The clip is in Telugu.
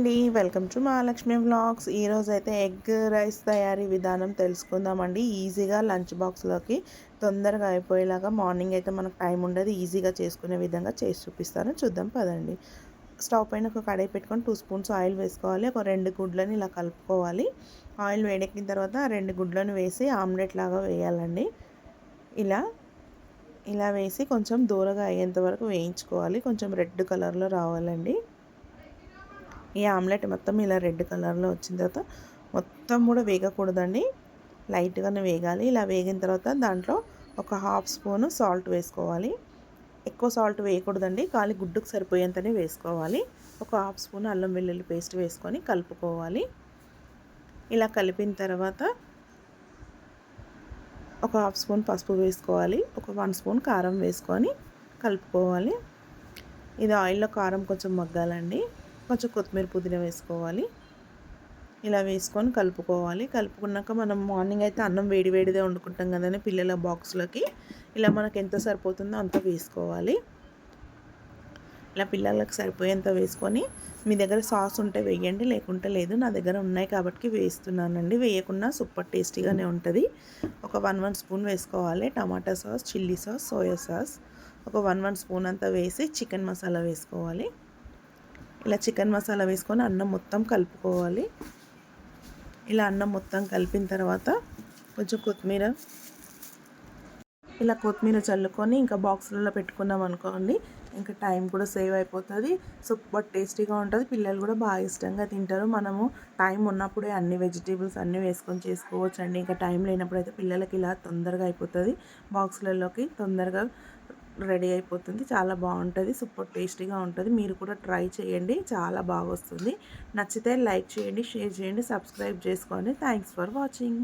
అండి, వెల్కమ్ టు మహాలక్ష్మి వ్లాగ్స్. ఈరోజు అయితే ఎగ్ రైస్ తయారీ విధానం తెలుసుకుందామండి. ఈజీగా లంచ్ బాక్స్లోకి తొందరగా అయిపోయేలాగా, మార్నింగ్ అయితే మనకు టైం ఉండదు, ఈజీగా చేసుకునే విధంగా చేసి చూపిస్తాను. చూద్దాం పదండి. స్టవ్ పైన ఒక కడాయి పెట్టుకొని 2 స్పూన్స్ ఆయిల్ వేసుకోవాలి. ఒక 2 గుడ్లని ఇలా కలుపుకోవాలి. ఆయిల్ వేడెక్కిన తర్వాత 2 గుడ్లను వేసి ఆమ్లెట్ లాగా వేయాలండి. ఇలా ఇలా వేసి కొంచెం దూరగా అయ్యేంత వరకు వేయించుకోవాలి. కొంచెం రెడ్ కలర్లో రావాలండి. ఈ ఆమ్లెట్ మొత్తం ఇలా రెడ్ కలర్లో వచ్చిన తర్వాత మొత్తం కూడా వేగకూడదండి, లైట్గానే వేగాలి. ఇలా వేగిన తర్వాత దాంట్లో ఒక 1/2 స్పూను సాల్ట్ వేసుకోవాలి. ఎక్కువ సాల్ట్ వేయకూడదండి, ఖాళీ గుడ్డుకు సరిపోయేంతనే వేసుకోవాలి. ఒక 1/2 స్పూన్ అల్లం వెల్లుల్లి పేస్ట్ వేసుకొని కలుపుకోవాలి. ఇలా కలిపిన తర్వాత ఒక 1/2 స్పూన్ పసుపు వేసుకోవాలి. ఒక 1 స్పూన్ కారం వేసుకొని కలుపుకోవాలి. ఇది ఆయిల్లో కారం కొంచెం మగ్గాలండి. కొంచెం కొత్తిమీర పుదీనా వేసుకోవాలి. ఇలా వేసుకొని కలుపుకోవాలి. కలుపుకున్నాక మనం మార్నింగ్ అయితే అన్నం వేడిదే వండుకుంటాం కదండి పిల్లల బాక్స్లోకి. ఇలా మనకు ఎంత సరిపోతుందో అంత వేసుకోవాలి. ఇలా పిల్లలకు సరిపోయేంత వేసుకొని, మీ దగ్గర సాస్ ఉంటే వేయండి, లేకుంటే లేదు. నా దగ్గర ఉన్నాయి కాబట్టి వేస్తున్నానండి. వేయకుండా సూపర్ టేస్టీగానే ఉంటుంది. ఒక 1 స్పూన్ వేసుకోవాలి టమాటా sauce, chilli sauce, soya sauce. ఒక 1 స్పూన్ అంతా వేసి చికెన్ మసాలా వేసుకోవాలి. ఇలా చికెన్ మసాలా వేసుకొని అన్నం మొత్తం కలుపుకోవాలి. ఇలా అన్నం మొత్తం కలిపిన తర్వాత కొంచెం కొత్తిమీర చల్లుకొని ఇంకా బాక్స్లలో పెట్టుకున్నాం అనుకోండి, ఇంకా టైం కూడా సేవ్ అయిపోతుంది. సూపర్ టేస్టీగా ఉంటుంది. పిల్లలు కూడా బాగా ఇష్టంగా తింటారు. మనము టైం ఉన్నప్పుడే అన్ని వెజిటేబుల్స్ అన్నీ వేసుకొని చేసుకోవచ్చు అండి. ఇంకా టైం లేనప్పుడు అయితే పిల్లలకి ఇలా తొందరగా అయిపోతుంది, బాక్స్లలోకి తొందరగా రెడీ అయిపోతుంది. చాలా బాగుంటుంది, సూపర్ టేస్టీగా ఉంటుంది. మీరు కూడా ట్రై చేయండి, చాలా బాగా వస్తుంది. నచ్చితే లైక్ చేయండి, షేర్ చేయండి, సబ్స్క్రైబ్ చేసుకోండి. Thanks for watching.